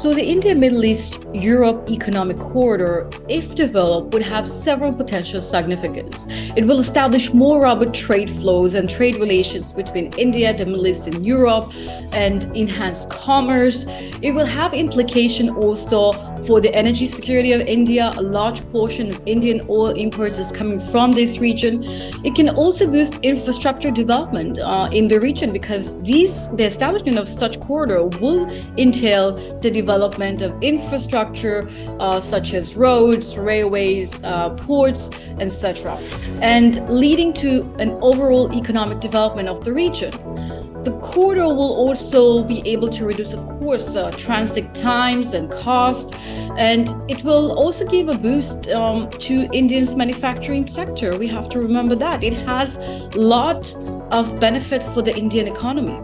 So the India-Middle East-Europe economic corridor, if developed, would have several potential significance. It will establish more robust trade flows and trade relations between India, the Middle East, and Europe, and enhance commerce. It will have implication also for the energy security of India. A large portion of Indian oil imports is coming from this region. It can also boost infrastructure development in the region, because the establishment of such corridor will entail the development of infrastructure such as roads, railways, ports, etc., and leading to an overall economic development of the region. The corridor will also be able to reduce, of course, transit times and cost, and it will also give a boost to India's manufacturing sector. We have to remember that it has a lot of benefit for the Indian economy.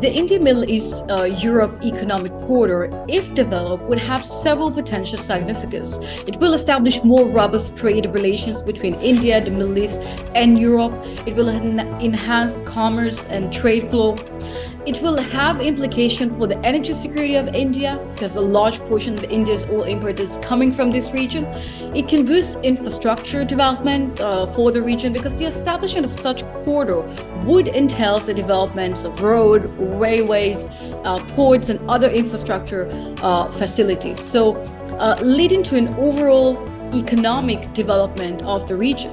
The India-Middle East-Europe economic corridor, if developed, would have several potential significance. It will establish more robust trade relations between India, the Middle East, and Europe. It will enhance commerce and trade flow. It will have implication for the energy security of India, because a large portion of India's oil import is coming from this region. It can boost infrastructure development for the region, because the establishment of such corridor would entail the development of road, railways, ports, and other infrastructure facilities. So leading to an overall economic development of the region.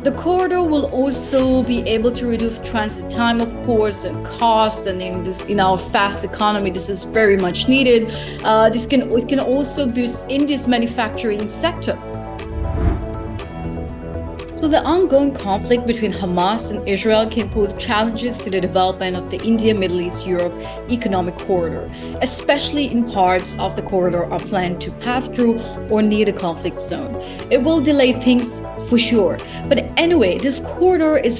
The corridor will also be able to reduce transit time, of course, and cost. And in our fast economy, this is very much needed. It can also boost India's manufacturing sector. So the ongoing conflict between Hamas and Israel can pose challenges to the development of the India-Middle East-Europe economic corridor, especially in parts of the corridor are planned to pass through or near the conflict zone. It will delay things for sure. But anyway, this corridor is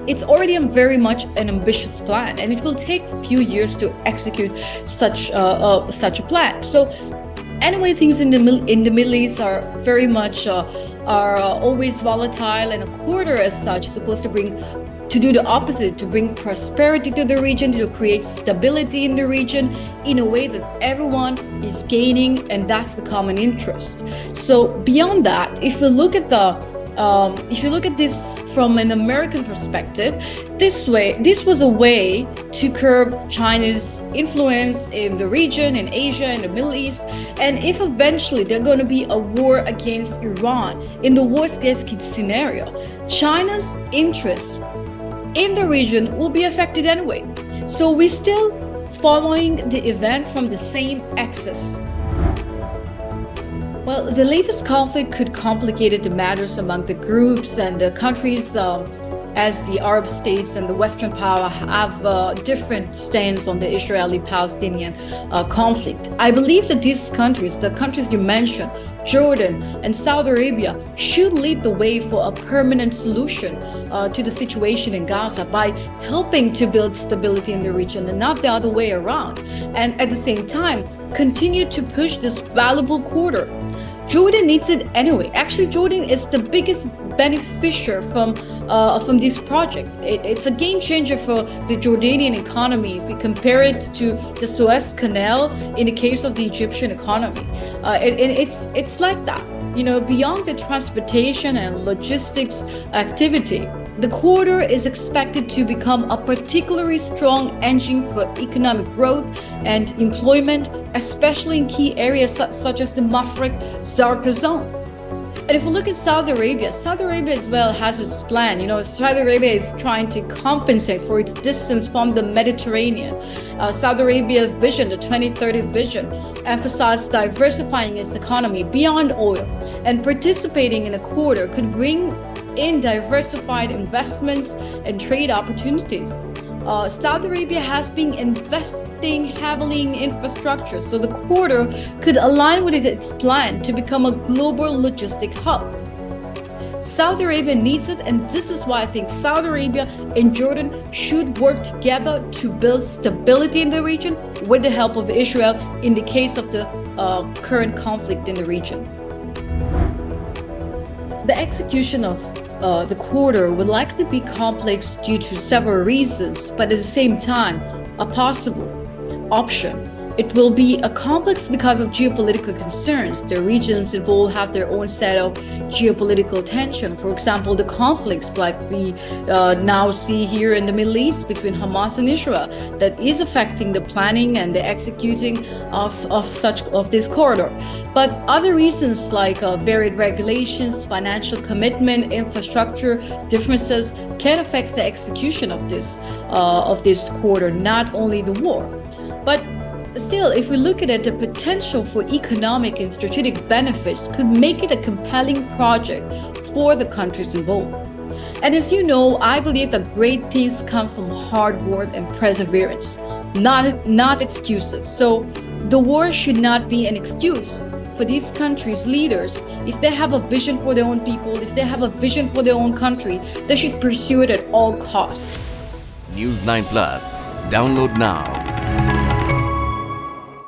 it's already very much an ambitious plan, and it will take a few years to execute such a plan. So anyway, things in the Middle East are very much always volatile, and a corridor as such is supposed to do the opposite, to bring prosperity to the region, to create stability in the region in a way that everyone is gaining, and that's the common interest. So beyond that, if you look at this from an American perspective, this was a way to curb China's influence in the region, in Asia, and the Middle East. And if eventually there's going to be a war against Iran, in the worst case scenario, China's interests in the region will be affected anyway. So we're still following the event from the same axis. Well, the latest conflict could complicate the matters among the groups and the countries, as the Arab states and the Western power have different stance on the Israeli-Palestinian conflict. I believe that these countries, the countries you mentioned, Jordan and Saudi Arabia, should lead the way for a permanent solution to the situation in Gaza by helping to build stability in the region, and not the other way around. And at the same time, continue to push this valuable corridor. Jordan needs it anyway. Actually, Jordan is the biggest beneficiary from this project. It's a game changer for the Jordanian economy if we compare it to the Suez Canal in the case of the Egyptian economy. It's like that. You know, beyond the transportation and logistics activity, the corridor is expected to become a particularly strong engine for economic growth and employment, especially in key areas such as the Mafraq-Zarqa zone. And if we look at Saudi Arabia as well has its plan. You know, Saudi Arabia is trying to compensate for its distance from the Mediterranean. Saudi Arabia's vision, the 2030 vision, emphasized diversifying its economy beyond oil, and participating in a corridor could bring in diversified investments and trade opportunities. Saudi Arabia has been investing heavily in infrastructure, so the corridor could align with its plan to become a global logistic hub. Saudi Arabia needs it, and this is why I think Saudi Arabia and Jordan should work together to build stability in the region with the help of Israel in the case of the current conflict in the region. The execution of the corridor will likely be complex due to several reasons, but at the same time, are possible. option. It will be a complex because of geopolitical concerns. The regions involved have their own set of geopolitical tension. For example, the conflicts like we now see here in the Middle East between Hamas and Israel, that is affecting the planning and the executing of this corridor. But other reasons like varied regulations, financial commitment, infrastructure differences can affect the execution of this corridor, not only the war. But still, if we look at it, the potential for economic and strategic benefits could make it a compelling project for the countries involved. And as you know, I believe that great things come from hard work and perseverance, not excuses. So the war should not be an excuse for these countries' leaders. If they have a vision for their own people, if they have a vision for their own country, they should pursue it at all costs. News 9 Plus. Download now.